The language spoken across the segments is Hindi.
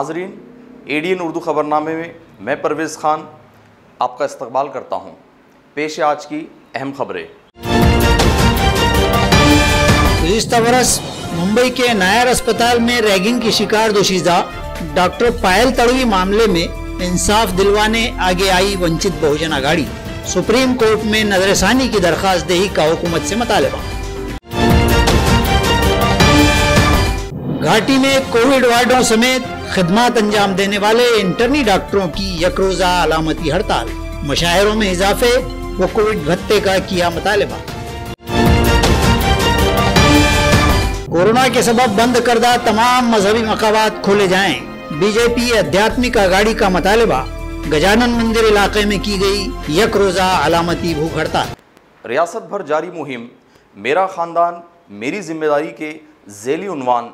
नाजरीन, ADN उर्दू खबरनामे में मैं परवेज़ खान आपका इस्तकबाल करता हूँ। पेश है आज की अहम खबरें। गुज़िश्ता बरस मुंबई के नायर अस्पताल में रैगिंग की शिकार दोशीज़ा डॉक्टर पायल तड़वी मामले में इंसाफ दिलवाने आगे आई वंचित बहुजन आघाड़ी। सुप्रीम कोर्ट में नजरसानी की दरख्वास्त दही का हुकूमत से मुतालबा। घाटी में कोविड वार्डों समेत खिदमत अंजाम देने वाले इंटर्नी डॉक्टरों की यकरोजा अलामती हड़ताल। मुशाहिरों में इजाफे व कोविड भत्ते का किया मुतालबा। कोरोना के सबब बंद करदा तमाम मजहबी मकामात खोले जाएं। बीजेपी आध्यात्मिक आघाड़ी का मुतालबा। गजानन मंदिर इलाके में की गई यकरोजा अलामती भूख हड़ताल। रियासत भर जारी मुहिम मेरा खानदान मेरी जिम्मेदारी के ज़ेली उन्वान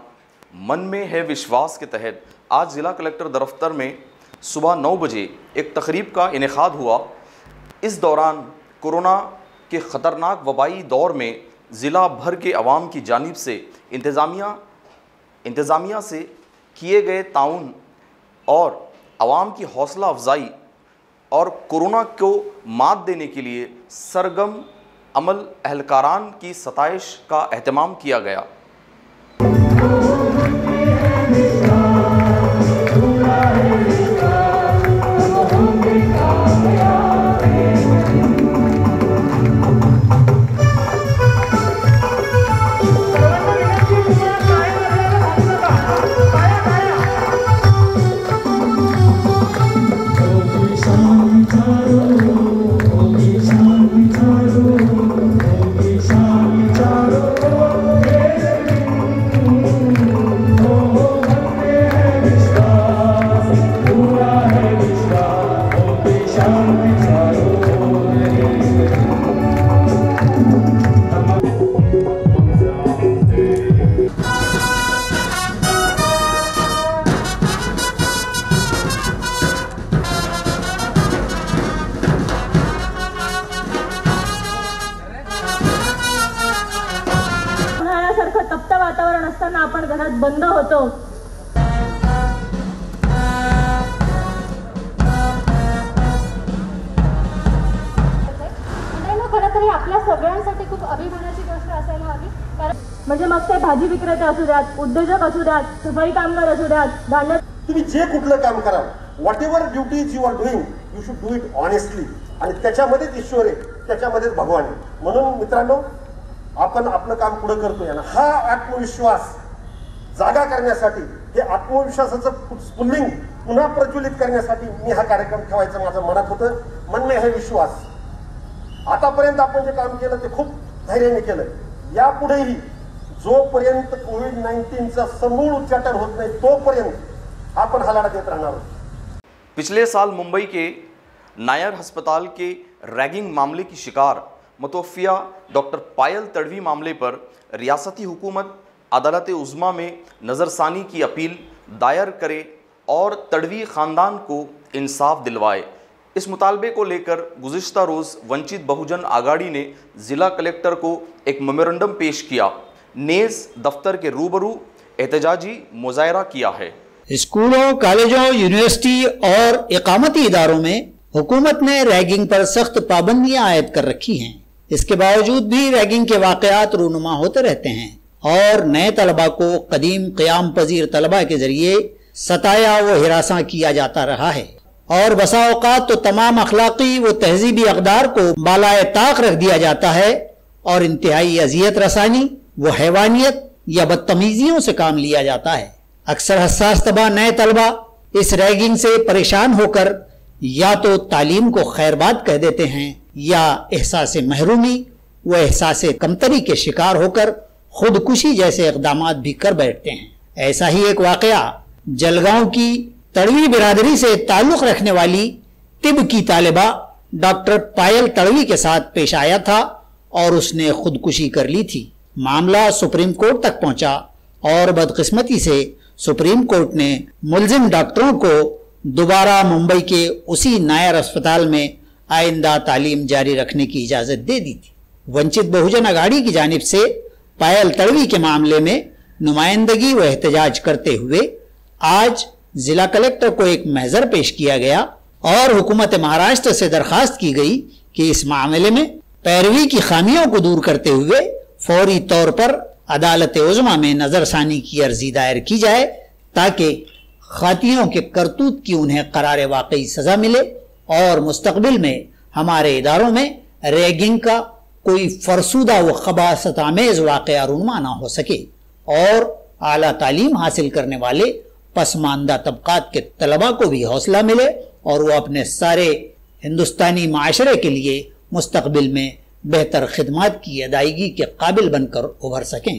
मन में है विश्वास के तहत आज ज़िला कलेक्टर दफ्तर में सुबह 9 बजे एक तकरीब का इनेकाद हुआ। इस दौरान कोरोना के ख़तरनाक वबाई दौर में ज़िला भर के अवाम की जानिब से इंतज़ामिया से किए गए ताउन और अवाम की हौसला अफजाई और कोरोना को मात देने के लिए सरगर्म अमल अहलकारान की सताइश का एहतमाम किया गया। तप्त वातावरण असताना आपण घरात बंद होतो। खरं तर आपल्या सगळ्यांसाठी खूप अभिमानाची गोष्ट असायला हवी, कारण म्हणजे मग ते भाजी विक्रेते असू द्यात, उद्योजक असू द्यात, सफाई कामगार असू द्यात, धान्य तुम्ही जे कुठलं काम करा, whatever duties you are doing you should do it honestly. आणि त्याच्यामध्येच ईश्वर आहे, त्याच्यामध्येच भगवान आहे। म्हणून मित्रांनो, आपण आपलं काम पुढे करतोय ना, हा आत्मविश्वास जागा करण्यासाठी, हे आत्मविश्वासाचं स्फुल्लिंग पुन्हा प्रज्वलित करण्यासाठी मी हा कार्यक्रम ठेवायचं माझं मनात होतं। मन में है विश्वास। आतापर्यंत आपण जे काम केलं ते खूप धैर्याने केलं। यापुढेही जोपर्यंत कोविड-19चा समूळ उच्चाटन होत नाही तोपर्यंत आपण हा लढा देत राहणार आहोत। पिछले साल मुंबई के नायर अस्पताल के रैगिंग मामले की शिकार मुतवफ़िया डॉक्टर पायल तड़वी मामले पर रियासती हुकूमत अदालत उज़्मा में नज़रसानी की अपील दायर करे और तड़वी ख़ानदान को इंसाफ दिलवाए। इस मुतालबे को लेकर गुज़िश्ता रोज़ वंचित बहुजन आघाड़ी ने ज़िला कलेक्टर को एक मेमोरेंडम पेश किया। नेज़ दफ्तर के रूबरू एहतजाजी मुजाहरा किया है। स्कूलों, कॉलेजों, यूनिवर्सिटी और इकामती इदारों में हुकूमत ने रैगिंग पर सख्त पाबंदियां आयद कर रखी हैं। इसके बावजूद भी रैगिंग के वाक़यात रूनुमा होते रहते हैं और नए तलबा को कदीम क़याम पजीर तलबा के जरिए सताया व हिरासा किया जाता रहा है और बसा औक़ात तो तमाम अखलाकी व तहजीबी अक़दार को बालाए ताक रख दिया जाता है और इंतहाई अजियत रसानी व हैवानियत या बदतमीजियों से काम लिया जाता है। अक्सर हसास तबा नए तलबा इस रैगिंग से परेशान होकर या तो तालीम को खैरबाद कह देते हैं या एहसास महरूमी व एहसास कमतरी के शिकार होकर खुदकुशी जैसे इक़दामात भी कर बैठते हैं। ऐसा ही एक वाक़या जलगांव की तड़वी बिरादरी से ताल्लुक़ रखने वाली तिब की तालिबा डॉक्टर पायल तड़वी के साथ पेश आया था और उसने खुदकुशी कर ली थी। मामला सुप्रीम कोर्ट तक पहुंचा और बदकिस्मती से सुप्रीम कोर्ट ने मुल्जिम डॉक्टरों को दोबारा मुंबई के उसी नायर अस्पताल में आइंदा तालीम जारी रखने की इजाज़त दे दी थी। वंचित बहुजन आघाड़ी की जानिब से पायल तड़वी के मामले में नुमाइंदगी व एहतजाज करते हुए आज जिला कलेक्टर को एक महजर पेश किया गया और हुकूमत महाराष्ट्र से दरखास्त की गई कि इस मामले में पैरवी की खामियों को दूर करते हुए फौरी तौर पर अदालत उज़्मा में नजरसानी की अर्जी दायर की जाए ताकि खातियों के करतूत की उन्हें करारे वाकई सजा मिले और मुस्तकबिल में हमारे इदारों में रैगिंग का कोई फरसूदा व खबासत आमेज वाक़या रूनुमा ना हो सके और आला तालीम हासिल करने वाले पसमानदा तबकात के तलबा को भी हौसला मिले और वो अपने सारे हिंदुस्तानी माशरे के लिए मुस्तकबिल में बेहतर खिदमत की अदायगी के काबिल बनकर उभर सकें।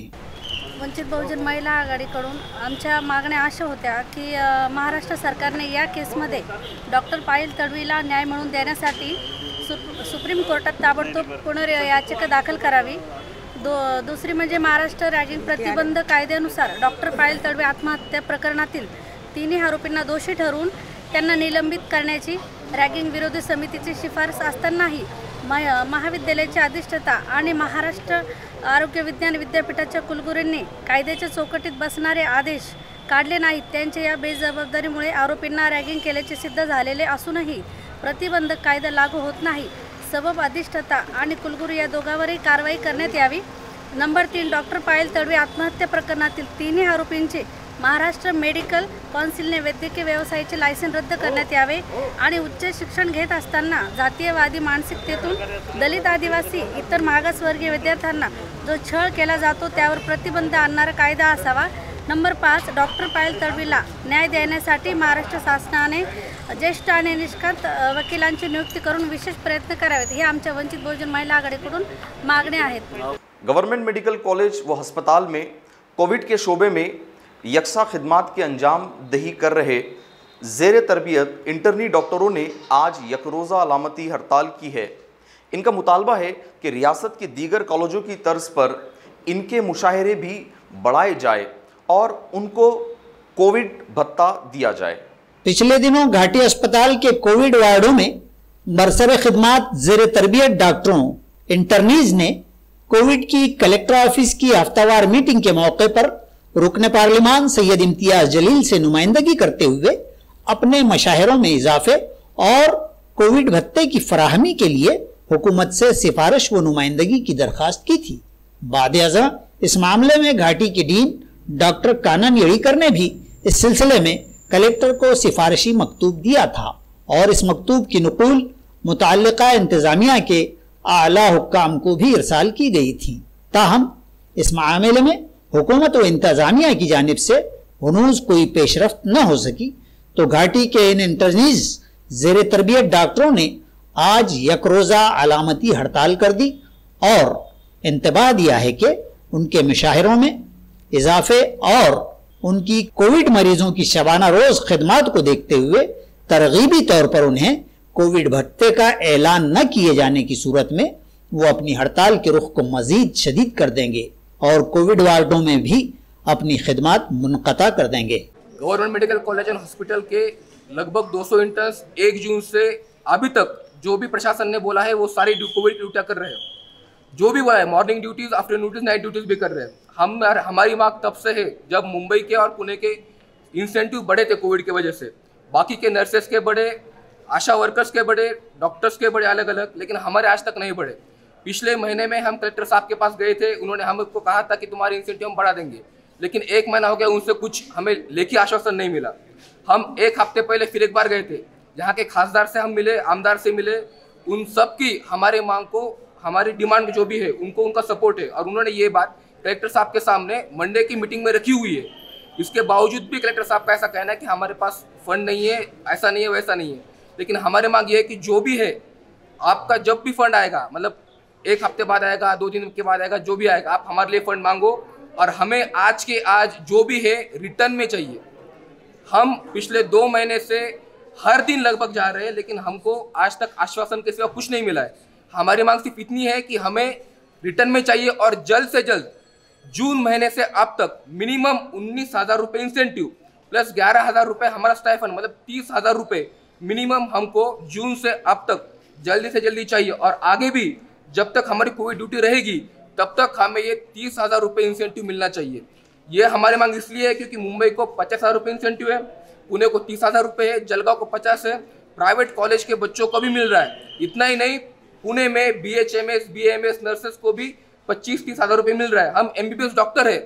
वंचित बहुजन महिला आघाडीकडून आमच्या मागण्या अशा होत्या की महाराष्ट्र सरकारने या केसमध्ये डॉक्टर पायल तडवीला न्याय मिळवून देण्यासाठी सुप्रीम कोर्टात ताबडतोब पुनर्याचिका दाखल करावी। दुसरी म्हणजे महाराष्ट्र रॅगिंग प्रतिबंध कायद्यानुसार डॉक्टर पायल तडवी आत्महत्या प्रकरणातील तिन्ही आरोपींना दोषी ठरवून त्यांना निलंबित करण्याची रॅगिंग विरोधी समितीची शिफारस असतानाही महाविद्यालयाचे अधिष्ठाता आणि महाराष्ट्र आरोग्य विज्ञान विद्यापीठाच्या कुलगुरूंनी कायद्याच्या चौकटीत बसणारे आदेश काढले नाहीत। त्यांच्या या बेजबाबदारीमुळे आरोपींना रॅगिंग केल्याचे सिद्ध झालेले असूनही प्रतिबंधक कायदा लागू होत नाही। सबब अधिष्ठाता आणि कुलगुरू या दोघांवरही कारवाई करण्यात यावी। नंबर 3 डॉक्टर पायल तडवी आत्महत्या प्रकरणातील तिन्ही आरोपींचे महाराष्ट्र मेडिकल काउन्सिलने वैद्यकीय व्यवसायाचे लायसन रद्द करण्यात यावे आणि उच्च शिक्षण घेत असताना जातीयवादी मानसिकतेतून दलित आदिवासी इतर मागासवर्गीय विद्यार्थ्यांना जो छळ केला जातो त्यावर प्रतिबंध आणणारा कायदा असावा। नंबर 5 डॉक्टर पायल तडवीला न्याय देण्यासाठी महाराष्ट्र शासनाने ज्येष्ठ आणि निष्णात वकिलांची नियुक्ती करून विशेष प्रयत्न करावेत। हे आमच्या वंचित बहुजन महिला आघाडीकडून मागण्या आहेत। गवर्नमेंट मेडिकल कॉलेज व अस्पताल में कोविड के शोबे में यकसा खिदमात के अंजाम दही कर रहे ज़ेर तरबियत इंटरनी डॉक्टरों ने आज यकरोज़ा अलामती हड़ताल की है। इनका मुतालबा है कि रियासत के दीगर कॉलेजों की तर्ज पर इनके मुशाहरे भी बढ़ाए जाए और उनको कोविड भत्ता दिया जाए। पिछले दिनों घाटी अस्पताल के कोविड वार्डों में बरसर खिदमात ज़ेर तरबियत डॉक्टरों इंटरनीज ने कोविड की कलेक्टर ऑफिस की हफ्तावार मीटिंग के मौके पर रुकन पार्लिमान सैयद इम्तियाज जलील से नुमाइंदगी करते हुए अपने मशाहरों में इजाफे और कोविड भत्ते की फराहमी के लिए हुकूमत से सिफारिश व नुमाइंदगी की दरखास्त की थी। बाद-ए-अज़ा इस मामले में घाटी के डीन डॉक्टर कानन येड़ीकर ने भी इस सिलसिले में कलेक्टर को सिफारिशी मकतूब दिया था और इस मकतूब की नकुल मुतअल्लिका इंतजामिया के आला हुक्काम को भी इरसाल की गई थी। ताहम इस मामले में हुकूमत व इंतजामिया की जानिब से हनूज कोई पेशरफ्त न हो सकी तो घाटी के इन इंटरनीज ज़ेर तरबियत डॉक्टरों ने आज यकरोज़ा अलामती हड़ताल कर दी और इंतबाह दिया है कि उनके मुशाहिरों में इजाफे और उनकी कोविड मरीजों की शबाना रोज खिदमात को देखते हुए तरगीबी तौर पर उन्हें कोविड भत्ते का ऐलान न किए जाने की सूरत में वो अपनी हड़ताल के रुख को मजीद शदीद कर देंगे और कोविड वार्डों में भी अपनी खिदमात मुनक़ता कर देंगे। Government medical college and hospital के लगभग 200 इंटर्न्स 1 जून से अभी तक जो भी प्रशासन ने बोला है वो सारी कोविड ड्यूटियाँ कर रहे हैं। जो भी बोला है morning duties, afternoon duties, night duties भी कर रहे हैं। हमारी मांग तब से है जब मुंबई के और पुणे के इंसेंटिव बढ़े थे कोविड की वजह से, बाकी के नर्सेस के बढ़े, आशा वर्कर्स के बढ़े, डॉक्टर्स के बढ़े अलग अलग, लेकिन हमारे आज तक नहीं बढ़े। पिछले महीने में हम कलेक्टर साहब के पास गए थे, उन्होंने हमको कहा था कि तुम्हारे इंसेंटिव हम बढ़ा देंगे, लेकिन 1 महीना हो गया उनसे कुछ हमें लेखी आश्वासन नहीं मिला। हम 1 हफ्ते पहले फिर एक बार गए थे, जहाँ के खासदार से हम मिले, आमदार से मिले, उन सब की हमारे मांग को, हमारी डिमांड जो भी है उनको उनका सपोर्ट है और उन्होंने ये बात कलेक्टर साहब के सामने मंडे की मीटिंग में रखी हुई है। इसके बावजूद भी कलेक्टर साहब का ऐसा कहना है कि हमारे पास फंड नहीं है, ऐसा नहीं है, वैसा नहीं है। लेकिन हमारे मांग ये है कि जो भी है आपका जब भी फंड आएगा, मतलब 1 हफ्ते बाद आएगा, 2 दिन के बाद आएगा, जो भी आएगा आप हमारे लिए फंड मांगो और हमें आज के आज जो भी है रिटर्न में चाहिए। हम पिछले 2 महीने से हर दिन लगभग जा रहे हैं, लेकिन हमको आज तक आश्वासन के सिवा कुछ नहीं मिला है। हमारी मांग सिर्फ इतनी है कि हमें रिटर्न में चाहिए और जल्द से जल्द जून महीने से अब तक मिनिमम 19,000 रुपये इंसेंटिव प्लस 11,000 रुपये हमारा स्टाइफन, मतलब 30,000 रुपये मिनिमम हमको जून से अब तक जल्दी से जल्दी चाहिए। और आगे भी जब तक हमारी कोविड ड्यूटी रहेगी तब तक हमें ये 30,000 रुपये इंसेंटिव मिलना चाहिए। ये हमारी मांग इसलिए है क्योंकि मुंबई को 50,000 रुपये इंसेंटिव है, पुणे को 30,000 रुपये है, जलगांव को 50 है, प्राइवेट कॉलेज के बच्चों को भी मिल रहा है। इतना ही नहीं, पुणे में BHMS BAMS नर्सेस को भी 25-30 हज़ार रुपये मिल रहा है। हम MBBS डॉक्टर है,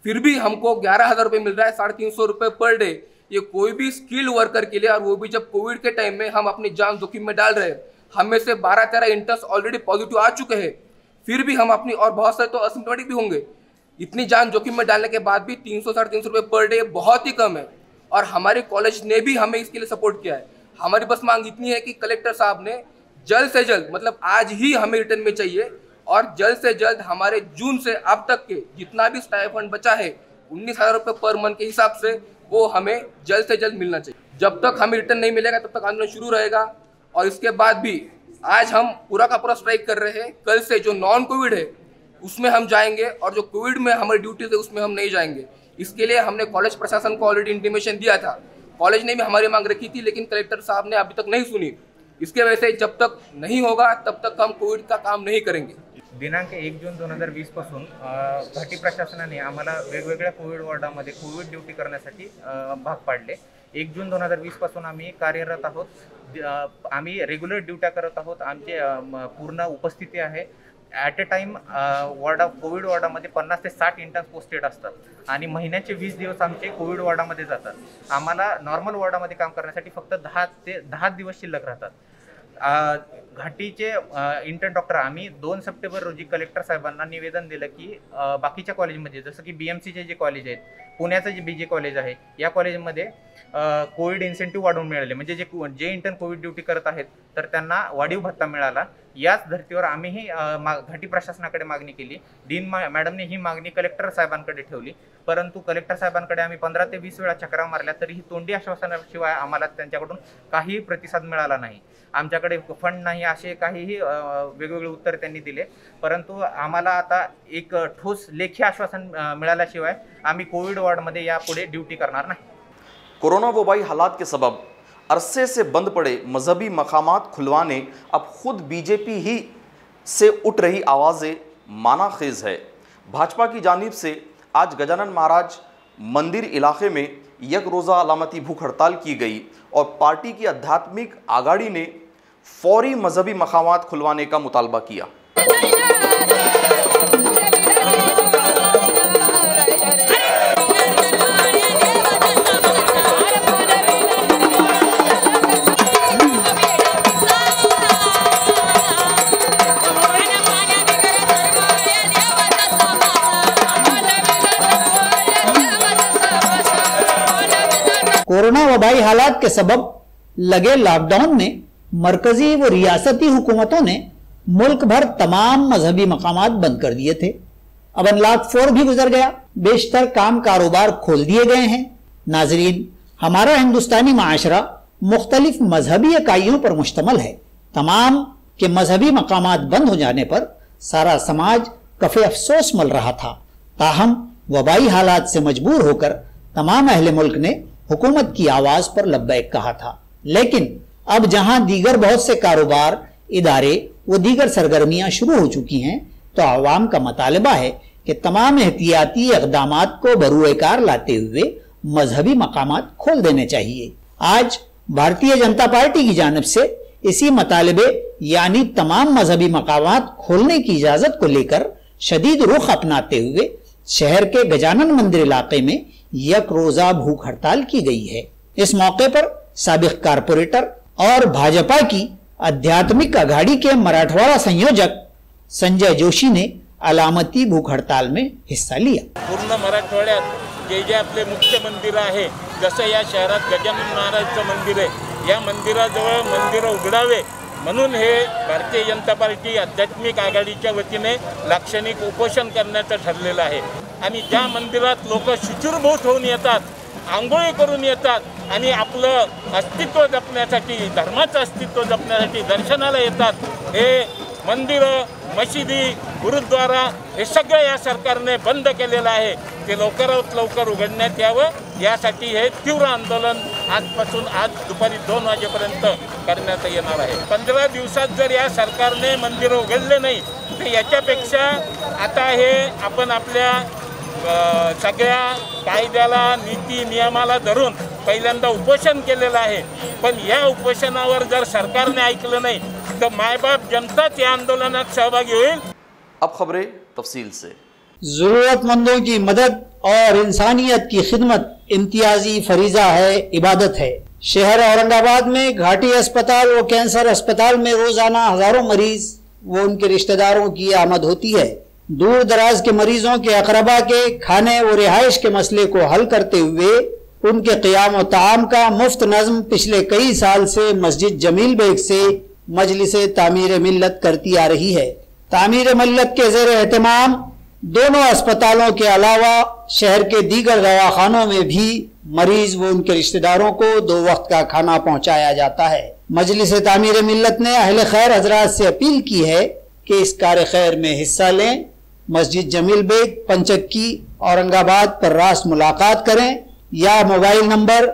फिर भी हमको 11,000 रुपये मिल रहा है, 350 रुपये पर डे। ये कोई भी स्किल्ड वर्कर के लिए, और वो भी जब कोविड के टाइम में हम अपनी जान जोखिम में डाल रहे हैं। हम में से 12-13 इंटर्न्स ऑलरेडी पॉजिटिव आ चुके हैं, फिर भी हम अपनी, और बहुत सारे तो असिम्प्टोमेटिक भी होंगे, इतनी जान जोखिम में डालने के बाद भी 300-350 रुपये पर डे बहुत ही कम है। और हमारे कॉलेज ने भी हमें इसके लिए सपोर्ट किया है। हमारी बस मांग इतनी है कि कलेक्टर साहब ने जल्द से जल्द, मतलब आज ही हमें रिटर्न में चाहिए, और जल्द से जल्द हमारे जून से अब तक के जितना भी स्टाइपेंड बचा है 19,000 रुपये पर मंथ के हिसाब से, वो हमें जल्द से जल्द मिलना चाहिए। जब तक हमें रिटर्न नहीं मिलेगा तब तक आंदोलन शुरू रहेगा। और इसके बाद भी आज हम पूरा का पूरा स्ट्राइक कर रहे हैं। कल से जो नॉन कोविड है उसमें हम जाएंगे, और जो कोविड में हमारी ड्यूटीज है उसमें हम नहीं जाएंगे। इसके लिए हमने कॉलेज प्रशासन को ऑलरेडी इंटीमेशन दिया था। कॉलेज ने भी हमारी मांग रखी थी, लेकिन कलेक्टर साहब ने अभी तक नहीं सुनी। इसके वजह से जब तक नहीं होगा तब तक हम कोविड का काम नहीं करेंगे। दिनांक 1 जून 2020 पासून घाटी प्रशासनाने आम्हाला वेगवेगळ्या कोविड वॉर्डामध्ये कोविड ड्यूटी करण्यासाठी भाग पाडले। 1 जून 2020 पासून आम्ही कार्यरत आहोत। आम्ही रेग्युलर ड्युट्या करत आहोत। आमचे पूर्ण उपस्थिती आहे। ॲट अ टाइम कोविड वॉर्डामध्ये 50 ते 60 इंटर्न्स पोस्टेड असतात आणि महिन्याचे 20 दिवस आमचे कोविड वॉर्डामध्ये जातात। आम्हाला नॉर्मल वॉर्डामध्ये काम करण्यासाठी फक्त 10 दिवस शिल्लक राहतात। घाटीचे इंटर्न डॉक्टर आम्ही 2 सप्टेंबर रोजी कलेक्टर साहेबांना निवेदन दिलं की बाकीच्या कॉलेजमध्ये, जसं की BMCचे जे कॉलेज आहेत, पुण्याचं जे BJ कॉलेज आहे, या कॉलेजमध्ये कोविड इन्सेंटिव्ह वाढवून मिळाले, म्हणजे जे इंटर्न कोविड ड्युटी करत आहेत तर त्यांना वाढीव भत्ता मिळाला। याच धर्तीवर आम्हीही घाटी प्रशासनाकडे मागणी केली। डीन मॅडमने ही मागणी कलेक्टर साहेबांकडे ठेवली, परंतु कलेक्टर साहेबांकडे आम्ही 15 ते 20 वेळा चक्रा मारल्या, तरीही तोंडी आश्वासनाशिवाय आम्हाला त्यांच्याकडून काही प्रतिसाद मिळाला नाही। आमच्याकडे फंड नाही असे काहीही वेगवेगळे उत्तर त्यांनी दिले, परंतु आम्हाला आता एक ठोस लेखी आश्वासन मिळाल्याशिवाय आम्ही कोविड वार्डमध्ये यापुढे ड्यूटी करणार नाही। कोरोना वबाई हालात के सबब अरसे से बंद पड़े मजहबी मकामात खुलवाने अब खुद बीजेपी ही से उठ रही आवाज़ें मानाखेज है। भाजपा की जानिब से आज गजानन महाराज मंदिर इलाके में एक रोज़ा अलामती भूख हड़ताल की गई और पार्टी की आध्यात्मिक आगाड़ी ने फौरी मजहबी मकामात खुलवाने का मुतालबा किया। कोरोना वबाई हालात के सबब लगे लॉकडाउन में मरकजी व रियासती हुकूमतों ने मुल्क भर तमाम मजहबी मकामात बंद कर दिए थे। अब अनलॉक 4 भी गुजर गया, बेशतर काम कारोबार खोल दिए गए हैं। नाजरीन, हमारा हिंदुस्तानी माशरा मुख्तलिफ मजहबी इकाइयों पर मुश्तमल है। तमाम के मजहबी मकामात बंद हो जाने पर सारा समाज कफे अफसोस मल रहा था। ताहम वबाई हालात से मजबूर होकर तमाम अहले मुल्क ने हुकूमत की आवाज पर लब्बैक कहा था। लेकिन अब जहां दीगर बहुत से कारोबार, इदारे व दीगर सरगर्मियां शुरू हो चुकी हैं, तो आवाम का मतालबा है कि तमाम एहतियाती इक़दामात को बरूएकार लाते हुए मजहबी मकामात खोल देने चाहिए। आज भारतीय जनता पार्टी की जानिब से इसी मतालबे यानी तमाम मजहबी मकामात खोलने की इजाजत को लेकर शदीद रुख अपनाते हुए शहर के गजानन मंदिर इलाके में एक रोजा भूख हड़ताल की गई है। इस मौके पर साबिक कारपोरेटर और भाजपा की आध्यात्मिक आघाड़ी के मराठवाड़ा संयोजक संजय जोशी ने अलामती भूख हड़ताल में हिस्सा लिया। पूर्ण मराठवाड्यात जे आपले मुख्य मंदिर आहे, जसं या शहरात गजानन महाराजचं मंदिर आहे, या मंदिराजवळ मंदिर उघडावे म्हणून हे भारतीय जनता पार्टी आध्यात्मिक आघाडीच्या वतीने लाक्षणिक उपोषण करण्याचं ठरलेलं आहे। आणि ज्या मंदिरात लोक शुचिर्भूत होऊन येतात, आंघोळी करून येतात आणि आपलं अस्तित्व जपण्यासाठी, धर्माचं अस्तित्व जपण्यासाठी दर्शनाला येतात, हे मंदिरं, मशिदी, गुरुद्वारा हे सगळं या सरकारने बंद केलेलं आहे। ते लवकरात लवकर उघडण्यात यावं, यासाठी हे तीव्र आंदोलन आजपासून आज दुपारी 2 वाजेपर्यंत करण्यात येणार आहे। 15 दिवसात जर या सरकारने मंदिरं उघडले नाही तर याच्यापेक्षा आता हे आपण आपल्या सगळ्या कायद्याला, नीती नियमाला धरून पहिल्यांदा उपोषण केलेलं आहे, पण या उपोषणावर जर सरकारने ऐकलं नाही तर मायबाप जनताच या आंदोलनात सहभागी होईल। अब खबरें तफसील से। जरूरतमंदों की मदद और इंसानियत की खिदमत इम्तियाजी फरीजा है, इबादत है। शहर औरंगाबाद में घाटी अस्पताल व कैंसर अस्पताल में रोजाना हजारों मरीज व उनके रिश्तेदारों की आमद होती है। दूर दराज के मरीजों के अकरबा के खाने व रिहाइश के मसले को हल करते हुए उनके क़ियाम व ताम का मुफ्त नज़्म पिछले कई साल से मस्जिद जमील बेग से मजलिस तामीर मिल्लत करती आ रही है। तामीर मिल्लत के ज़ेर एहतमाम दोनों अस्पतालों के अलावा शहर के दीगर दवाखानों में भी मरीज व उनके रिश्तेदारों को 2 वक्त का खाना पहुंचाया जाता है। मजलिस तामीर मिल्लत ने अहले खैर हजरात से अपील की है कि इस कार्य खैर में हिस्सा लें। मस्जिद जमील बेग, पंचक्की, औरंगाबाद पर रास्त मुलाकात करें या मोबाइल नंबर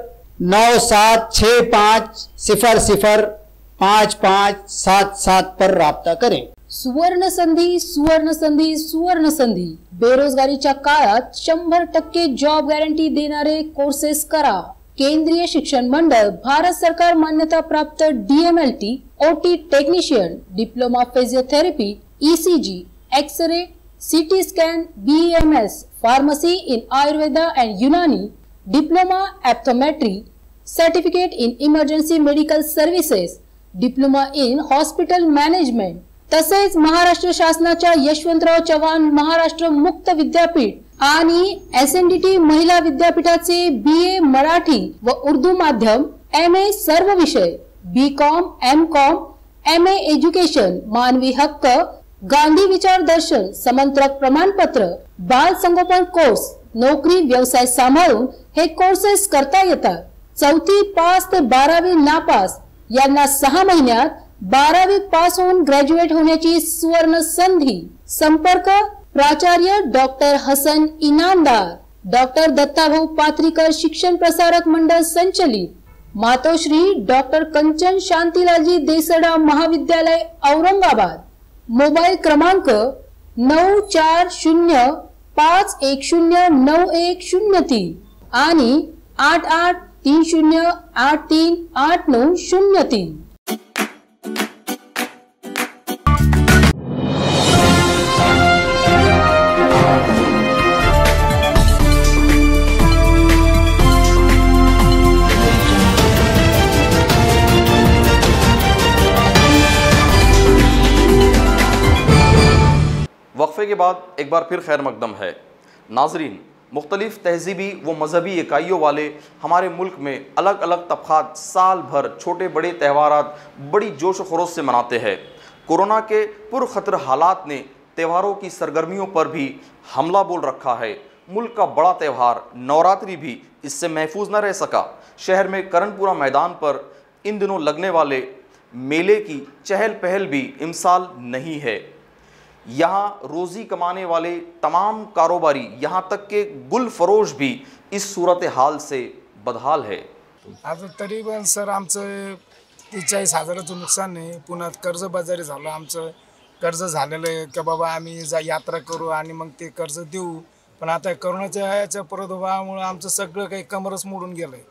9765005577 पर राब्ता करें। सुवर्ण संधी, सुवर्ण संधी, सुवर्ण संधी। बेरोजगारीच्या काळात 100% जॉब गॅरंटी देणारे कोर्सेस करा। केंद्रीय शिक्षण मंडळ, भारत सरकार मान्यता प्राप्त DMLT, OT technician, diploma physiotherapy, ECG, X ray, CT scan, BEMS, pharmacy in Ayurveda and Unani, diploma optometry, certificate in emergency medical services, diploma in hospital management तसेच महाराष्ट्र शासनाच्या यशवंतराव चव्हाण महाराष्ट्र मुक्त विद्यापीठ आणि SNDT महिला विद्यापीठाचे BA मराठी व उर्दू माध्यम, MA सर्व विषय, BCom, MCom, MA एज्युकेशन, मानवी हक्क, गांधी विचार दर्शन, समंत्रक प्रमाणपत्र, बाल संगोपन कोर्स, नोकरी व्यवसाय सांभाळून हे कोर्सेस करता येतात। 4थी पास ते 12वी नापास यांना 6 महिन्यात 12वी पास होऊन ग्रॅज्युएट होण्याची सुवर्ण संधी। संपर्क प्राचार्य डॉक्टर हसन इनामदार, डॉक्टर दत्ताभाऊ पात्रीकर शिक्षण प्रसारक मंडळ संचलित, मातोश्री डॉक्टर कंचन शांतीलालजी देसडा महाविद्यालय औरंगाबाद। मोबाइल क्रमांक 9405109103 आणि 8830838903। वक्फे के बाद एक बार फिर खैर मकदम है। नाजरीन, मुख्तलिफ तहजीबी व मजहबी इकाइयों वाले हमारे मुल्क में अलग अलग तबक़ात साल भर छोटे बड़े त्यौहारात बड़ी जोश व खरोश से मनाते हैं। कोरोना के पुरखतर हालात ने त्योहारों की सरगर्मियों पर भी हमला बोल रखा है। मुल्क का बड़ा त्यौहार नवरात्रि भी इससे महफूज न रह सका। शहर में करनपुरा मैदान पर इन दिनों लगने वाले मेले की चहल पहल भी इमसाल नहीं है। यहाँ रोज़ी कमाने वाले तमाम कारोबारी, यहाँ तक के गुल फरोश भी इस सूरत हाल से बदहाल है। आता तरीपण सर आमचं 43,000चं नुकसान आहे। पुन्हा कर्जबाजारी झालं, आमचं कर्ज झालेलं आहे की बाबा आम्ही यात्रा करू आणि मग ते कर्ज देऊ, पण आता कोरोनाच्या याच्या प्रादुर्भावामुळे आमचं सगळं काही कमरच मोडून गेलं आहे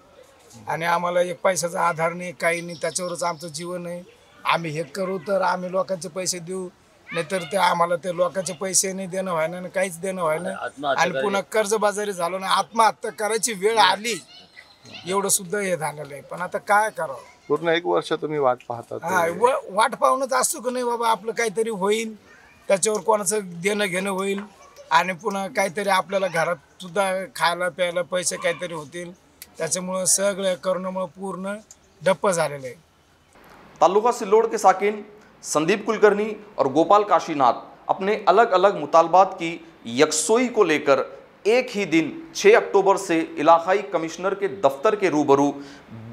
आणि आम्हाला एक पैशाचा आधार नाही, काही नाही, त्याच्यावरच आमचं जीवन आहे। आम्ही हे करू तर आम्ही लोकांचे पैसे देऊ, नाहीतर ते आम्हाला ते लोकांचे पैसे नाही देणं व्हायना आणि काहीच देणं व्हायना आणि पुन्हा कर्जबाजारी झालो ना, आत्महत्या करायची वेळ आली एवढं सुद्धा हे झालेलं आहे। पण आता काय करावं? पूर्ण 1 वर्ष तुम्ही वाट पाहतात। वाट पाहूनच असतो की नाही बाबा आपलं काहीतरी होईल, त्याच्यावर कोणाचं देणं घेणं होईल आणि पुन्हा काहीतरी आपल्याला घरात सुद्धा खायला प्यायला पैसे काहीतरी होतील, त्याच्यामुळे सगळं कोरोनामुळे पूर्ण डप्प झालेलं आहे। तालुका सिल्लोड के साकिन संदीप कुलकर्णी और गोपाल काशीनाथ अपने अलग अलग मुतालबात की यकसोई को लेकर एक ही दिन 6 अक्टूबर से इलाकाई कमिश्नर के दफ्तर के रूबरू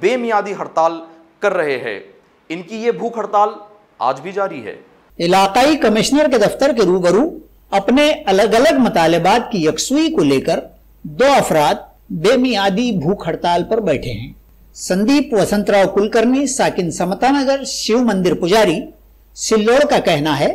बेमियादी हड़ताल कर रहे हैं। इनकी ये भूख हड़ताल आज भी जारी है। इलाकाई कमिश्नर के दफ्तर के रूबरू अपने अलग अलग मुतालबात की यकसुई को लेकर 2 अफराद बेमियादी भूख हड़ताल पर बैठे हैं। संदीप वसंतराव कुलकर्णी साकिन समतानगर शिव मंदिर पुजारी सिल्लोड का कहना है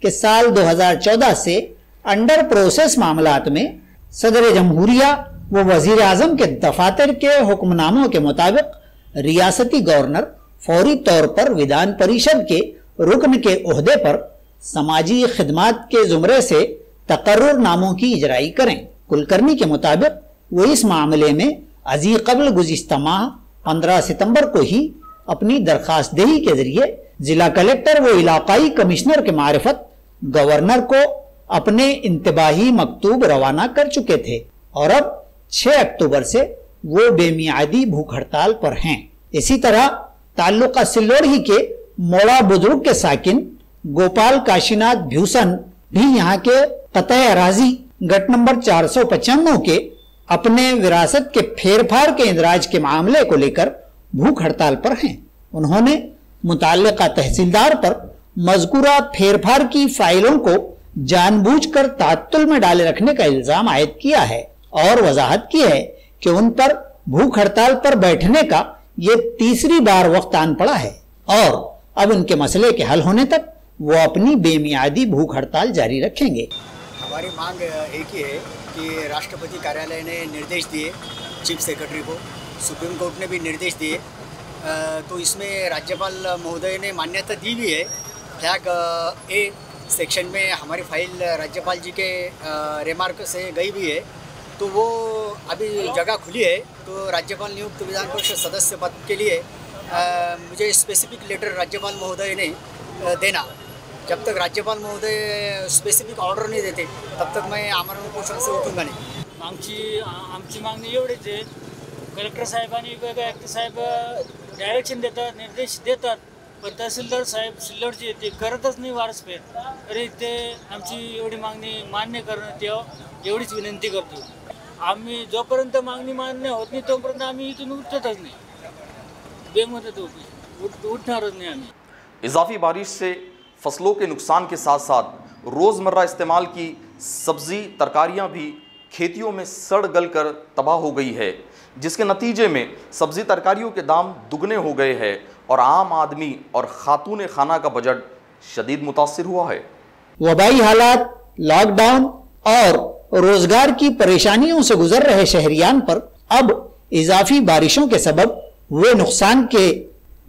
कि साल 2014 से अंडर प्रोसेस मामलात में सदर जमहूरिया वो वजीर आजम के दफातर के हुक्मनामों के मुताबिक रियासती गवर्नर फौरी तौर पर विधान परिषद के रुकन के ओहदे पर समाजी खिदमात के जुमरे से तकर्रुर नामों की इजराई करें। कुलकर्णी के मुताबिक वो इस मामले में अजी कबल गुज़िश्ता माह 15 सितंबर को ही अपनी दरखास्त दही के जरिए जिला कलेक्टर व इलाकाई कमिश्नर के मारिफत गवर्नर को अपने इंतबाही मकतूब रवाना कर चुके थे और अब 6 अक्टूबर से वो बेमियादी भूख हड़ताल पर हैं। इसी तरह ताल्लुका सिल्लोड़ी के मोड़ा बुजुर्ग के साकिन गोपाल काशीनाथ भ्यूसन भी यहाँ के कतई अराजी गट नंबर 495 के अपने विरासत के फेरफार के इंदराज के मामले को लेकर भूख हड़ताल पर हैं। उन्होंने मुताल्लिका तहसीलदार पर मज़कूरा फेरफार की फाइलों को जानबूझकर तात्तुल में डाले रखने का इल्जाम आयद किया है और वजाहत की है कि उन पर भूख हड़ताल पर बैठने का ये तीसरी बार वक्त आन पड़ा है और अब उनके मसले के हल होने तक वो अपनी बेमियादी भूख हड़ताल जारी रखेंगे। हमारी मांग एक ही है कि राष्ट्रपति कार्यालय ने निर्देश दिए चीफ सेक्रेटरी को, सुप्रीम कोर्ट ने भी निर्देश दिए, तो इसमें राज्यपाल महोदय ने मान्यता दी भी है। फ्लैग ए सेक्शन में हमारी फाइल राज्यपाल जी के रिमार्क से गई भी है, तो वो अभी जगह खुली है। तो राज्यपाल नियुक्त विधान परिषद सदस्य पद के लिए मुझे स्पेसिफिक लेटर राज्यपाल महोदय ने देना। जब तक राज्यपाल महोदय स्पेसिफिक ऑर्डर नहीं देते तब तक मैं आमरण उपोषण से उठूंगा नाही। आमची मागणी एवढीच आहे, कलेक्टर साहेबांनी वेगवेगळे साहेब डायरेक्शन देतात, निर्देश देतात, पण तहसीलदार साहेब सिल्लोडचे ते करतच नाही वारसफेर। तरी ते आमची एवढी मागणी मान्य करण्यात यावं एवढीच विनंती करतो। आम्ही जोपर्यंत मागणी मान्य होत नाही तोपर्यंत आम्ही इथून उठतच नाही, बेमुदत उठणारच नहीं आम्ही। इजाफी बारिश से फसलों के नुकसान के साथ साथ रोज़मर्रा इस्तेमाल की सब्जी तरकारियां भी खेतियों में सड़ गल कर तबाह हो गई है, जिसके नतीजे में सब्जी तरकारियों के दाम दुगने हो गए हैं और आम आदमी और खातून खाना का बजट शदीद मुतासिर हुआ है। वबाई हालात, लॉकडाउन और रोजगार की परेशानियों से गुजर रहे शहरियान पर अब इजाफी बारिशों के सबब हुए नुकसान के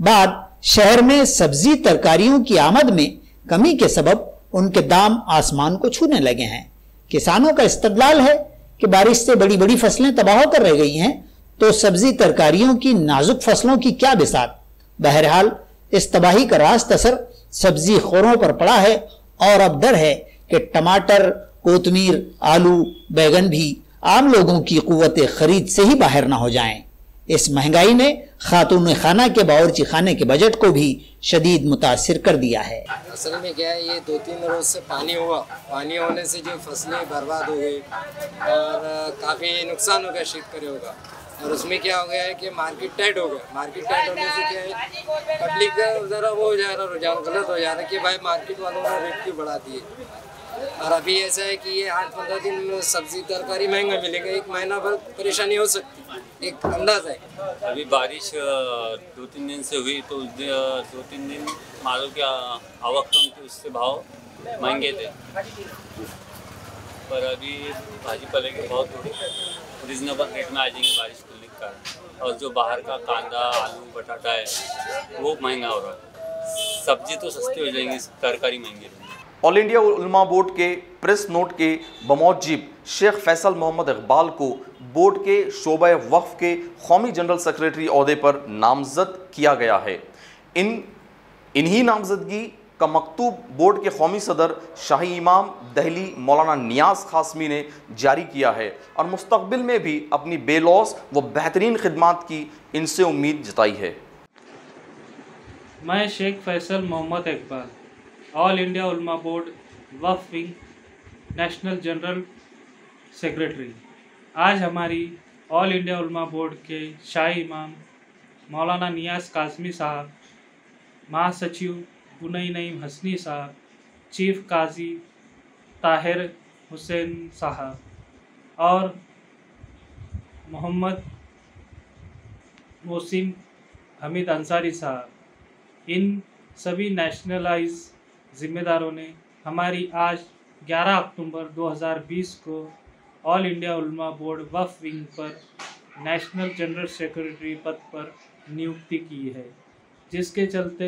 बाद शहर में सब्जी तरकारियों की आमद में कमी के सबब उनके दाम आसमान को छूने लगे हैं। किसानों का इस्तदलाल है कि बारिश से बड़ी बड़ी फसलें तबाह कर रह गई हैं, तो सब्जी तरकारियों की नाजुक फसलों की क्या बिसात। बहरहाल इस तबाही का रास्त असर सब्जी खोरों पर पड़ा है और अब डर है कि टमाटर, कोतमीर, आलू, बैगन भी आम लोगों की कुव्वत खरीद से ही बाहर ना हो जाएं। इस महंगाई ने खातून खाना के बावर्ची खाने के बजट को भी शदीद मुतासिर कर दिया है। असल में क्या है, ये 2-3 रोज से पानी हुआ, पानी होने से जो फसलें बर्बाद हो गई और काफ़ी नुकसान हो गया शेतकरियों का। और उसमें क्या हो गया है कि मार्केट टाइट हो गया। मार्केट टाइट होने से क्या है, पब्लिक का ज़रा वो हो जा रहा, रुझान गलत हो जा रहा है कि भाई मार्केट वालों ने रेट क्यों बढ़ा दिए। और अभी ऐसा है कि ये 8-15 दिन में सब्जी तरकारी महंगा मिलेगा, 1 महीना भर परेशानी हो सकती है, एक अंदाज है। अभी बारिश 2-3 दिन से हुई तो 2-3 दिन मालों की आवक कम थी, उससे भाव महंगे थे। पर अभी भाजी पाले के भाव थोड़े रिजनेबल रेट में आ जाएंगे बारिश खुलने के कारण। और जो बाहर का कांदा, आलू, बटाटा है वो महंगा हो रहा है। सब्जी तो सस्ती हो जाएंगी, तरकारी महंगी रहेंगी। ऑल इंडिया उलमा बोर्ड के प्रेस नोट के बमौजिब शेख फैसल मोहम्मद इकबाल को बोर्ड के शोबा वक्फ के कौमी जनरल सेक्रेटरी ओहदे पर नामजद किया गया है। इन्हीं नामजदगी का मकतूब बोर्ड के कौमी सदर शाही इमाम दहली मौलाना नियाज कासमी ने जारी किया है और मुस्तकबिल में भी अपनी बेलौस व बेहतरीन खिदमात की इनसे उम्मीद जताई है। मैं शेख फैसल मोहम्मद इकबाल, ऑल इंडिया उलमा बोर्ड वक्फ विंग नेशनल जनरल सेक्रेटरी, आज हमारी ऑल इंडिया उलमा बोर्ड के शाही इमाम मौलाना नियाज कासमी साहब, महासचिव बुनई नईम हसनी साहब, चीफ काजी ताहिर हुसैन साहब और मोहम्मद मोहसिन हमीद अंसारी साहब, इन सभी नेशनलाइज जिम्मेदारों ने हमारी आज 11 अक्टूबर 2020 को ऑल इंडिया उलमा बोर्ड वक्फ विंग पर नेशनल जनरल सेक्रेटरी पद पर नियुक्ति की है, जिसके चलते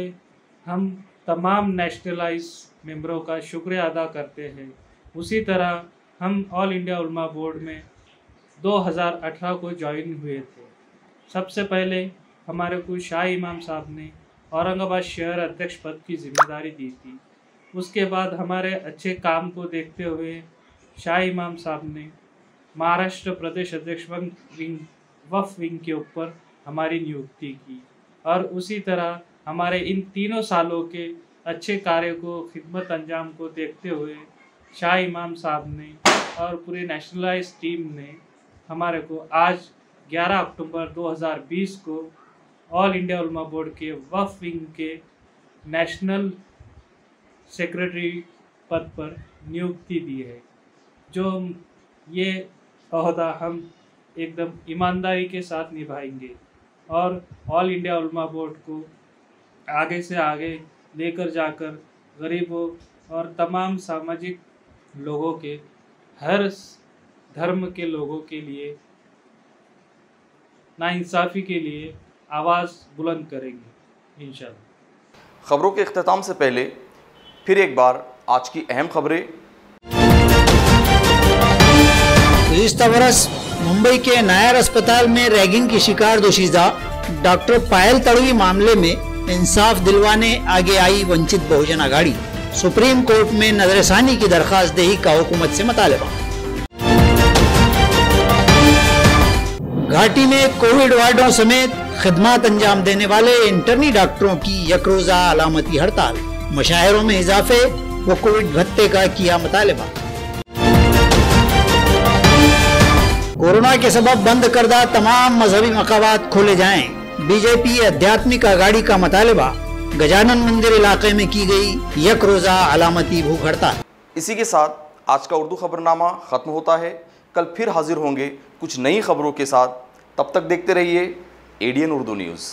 हम तमाम नेशनलाइज मेंबरों का शुक्रिया अदा करते हैं। उसी तरह हम ऑल इंडिया उलमा बोर्ड में 2018 को ज्वाइन हुए थे। सबसे पहले हमारे को शाह इमाम साहब ने औरंगाबाद शहर अध्यक्ष पद की जिम्मेदारी दी थी। उसके बाद हमारे अच्छे काम को देखते हुए शाह इमाम साहब ने महाराष्ट्र प्रदेश अध्यक्ष वक्फ विंग के ऊपर हमारी नियुक्ति की, और उसी तरह हमारे इन 3 सालों के अच्छे कार्य को खिदमत अंजाम को देखते हुए शाह इमाम साहब ने और पूरी नेशनलाइज टीम ने हमारे को आज 11 अक्टूबर 2020 को ऑल इंडिया उलमा बोर्ड के वक्फ विंग के नेशनल सेक्रेटरी पद पर नियुक्ति दी है। जो ये ओहदा हम एकदम ईमानदारी के साथ निभाएंगे और ऑल इंडिया उलमा बोर्ड को आगे से आगे लेकर जाकर गरीबों और तमाम सामाजिक लोगों के, हर धर्म के लोगों के लिए, नाइंसाफ़ी के लिए आवाज़ बुलंद करेंगे इंशाअल्लाह। खबरों के इख्तिताम से पहले फिर एक बार आज की अहम खबरें। गुज़िश्ता बरस मुंबई के नायर अस्पताल में रैगिंग की शिकार दोशीदा डॉक्टर पायल तड़वी मामले में इंसाफ दिलवाने आगे आई वंचित बहुजन आघाड़ी। सुप्रीम कोर्ट में नजरसानी की दरखास्त देही का हुकूमत से मुतालबा। घाटी में कोविड वार्डों समेत खिदमत अंजाम देने वाले इंटर्नी डॉक्टरों की यकरोजा अलामती हड़ताल। मुशायरों में इजाफे व कोविड भत्ते का किया मुतालबा। कोरोना के सबब बंद करदा तमाम मजहबी मकामात खोले जाएं। बीजेपी आध्यात्मिक आघाड़ी का मुतालबा। गजानन मंदिर इलाके में की गई एक रोजा अलामती भूख हड़ताल। इसी के साथ आज का उर्दू खबरनामा ख़त्म होता है। कल फिर हाजिर होंगे कुछ नई खबरों के साथ। तब तक देखते रहिए ADN उर्दू न्यूज़।